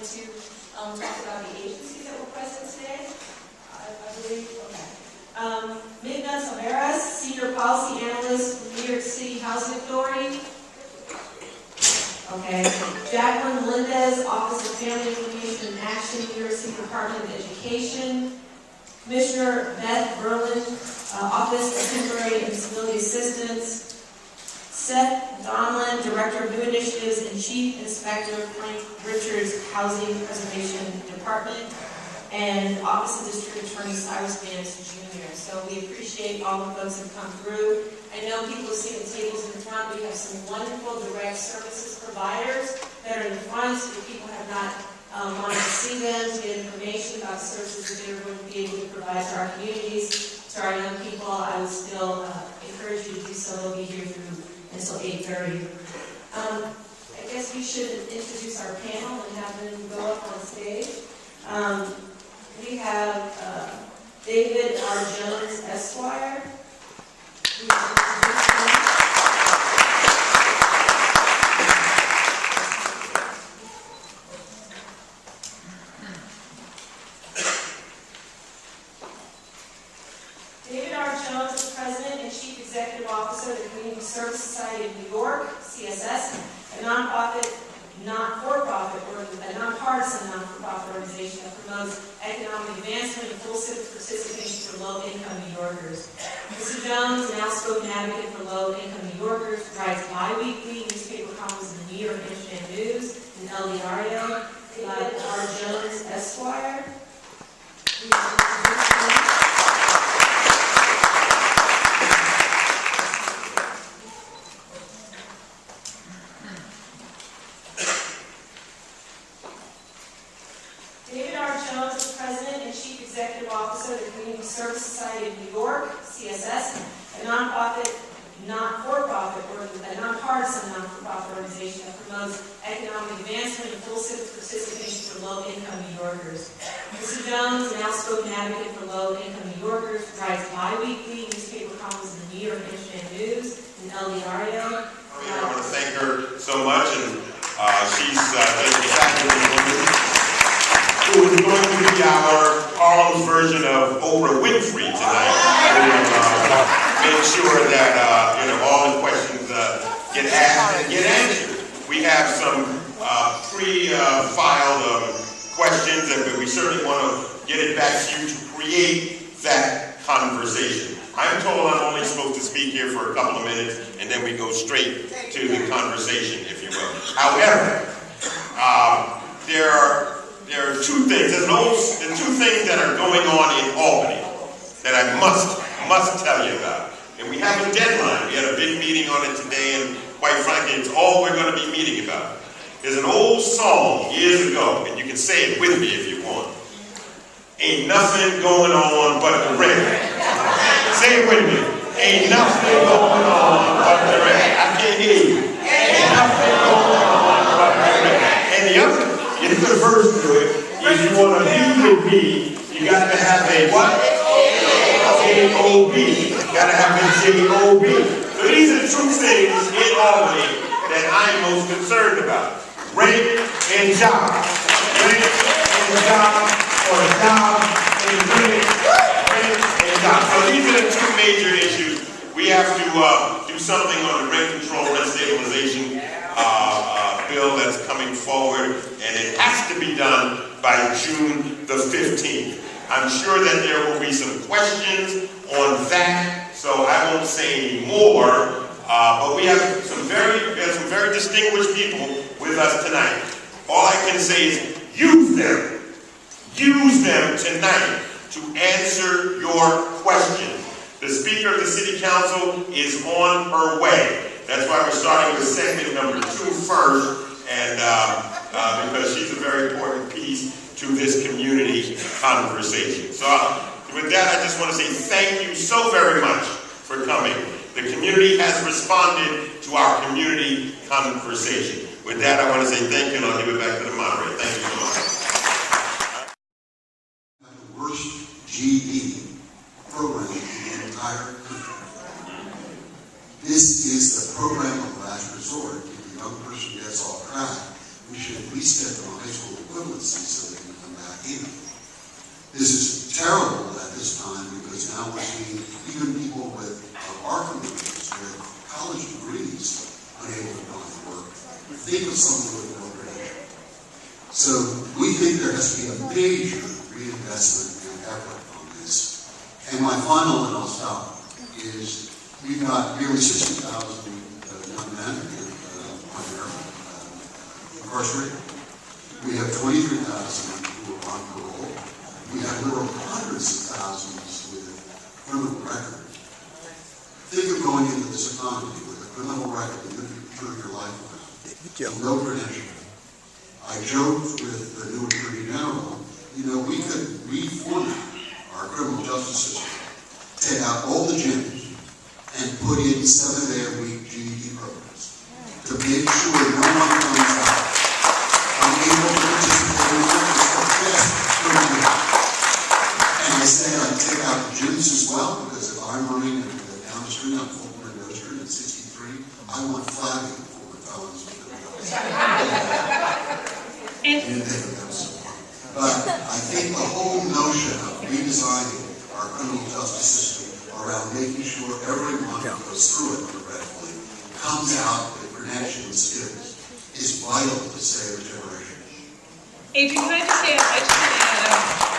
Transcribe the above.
wanted to talk about the agencies that were present today. I believe, okay. Midna Taveras, Senior Policy Analyst from New York City Housing Authority. Okay. Jacqueline Melendez, Office of Family Information and Action, New York City Department of Education. Commissioner Beth Berlin, Office of Temporary and Disability Assistance. Seth Donlin, Director of New Initiatives and Chief Inspector, Frank Richards, Housing Preservation Department. And Office of District Attorney Cyrus Vance Jr. So we appreciate all the folks that have come through. I know people have seen the tables in front. We have some wonderful direct services providers that are in the front, so if people have not wanted to see them, to get information about the services that they're going to be able to provide to our communities, to our young people. I would still encourage you to do so. They'll be here through until 8:30. I guess we should introduce our panel and have them go up on stage. We have David R. Jones, Esquire. David R. Jones is President and Chief Executive Officer of the Community Service Society of New York, CSS, a nonprofit, nonpartisan non-for-profit organization that promotes economic advancement and full civic participation for low-income New Yorkers. Mr. Jones, an outspoken advocate for low-income New Yorkers, writes bi-weekly newspaper columns in the New York Internet News and El Diario. David R. Jones, Esquire. David R. Jones is President and Chief Executive Officer of the Community Service Society of New York, CSS, a nonprofit, nonpartisan non-for-profit organization that promotes economic advancement and full civic participation for low-income New Yorkers. Mr. Jones, an outspoken advocate for low-income New Yorkers, writes bi-weekly newspaper columns in the New York Internet News and El Diario. I want to thank her so much, and she's exactly what we do. Who is going to be our Harlem's version of Oprah Winfrey tonight. Make sure that all the questions get asked and get answered. We have some pre-filed questions, and we certainly want to get it back to you to create that conversation. I'm told I'm only supposed to speak here for a couple of minutes, and then we go straight to the conversation, if you will. However, there are two things. There are two things that are going on in Albany that I must tell you about. And we have a deadline. We had a big meeting on it today, and quite frankly, it's all we're going to be meeting about. There's an old song years ago, and you can say it with me if you want. Ain't nothing going on but the rain. Say it with me. Ain't nothing going on but the rain. I can't hear you. Ain't nothing going on but the rain. And the verse to it, if you want to be with me, you got to have a what? J-O-B. You got to have a J-O-B. So these are two things in Albany that I'm most concerned about. Rent and job. Rent and job, or job and rent and job. So these are the two major issues. We have to do something on the rent control, rent stabilization bill that's coming forward, and it has to be done by June the 15th. I'm sure that there will be some questions on that, so I won't say any more, but we have some very distinguished people with us tonight. All I can say is use them tonight to answer your questions. The Speaker of the City Council is on her way. That's why we're starting with segment number 2 first, and because she's a very important piece to this community conversation. So with that, I just want to say thank you so very much for coming. The community has responded to our community conversation. With that, I want to say thank you, and I'll give it back to the moderator. Thank you so much. The worst GD program in the entire country. This is the program of last resort. If the young person gets off track, we should at least get them a high school equivalency so they can come back in. This is terrible at this time because now we're seeing even people with our communities with college degrees unable to find work. Think of someone with no credential. So we think there has to be a major reinvestment and effort on this. And my final, and I'll stop, is we've got nearly 60,000 young men incarcerated. We have 23,000 who are on parole. We have literal hundreds of thousands with criminal record. Think of going into this economy with a criminal record that you can turn your life around. No credential. I joked with the new Attorney General, you know, we could reformat our criminal justice system, take out all the gyms, and put in 7-day-a-week GED programs to make sure no one comes out unable to participate in life. And I said I'd take out the gyms as well, because if I'm running down the street on Fulton and Road Street at 63, I want flagging for the felons with their But I think the whole notion of redesigning our criminal justice system around making sure everyone who goes through it regretfully comes out with credentials and skills is vital to save a generation. Adrian, can I just say, I just want to add,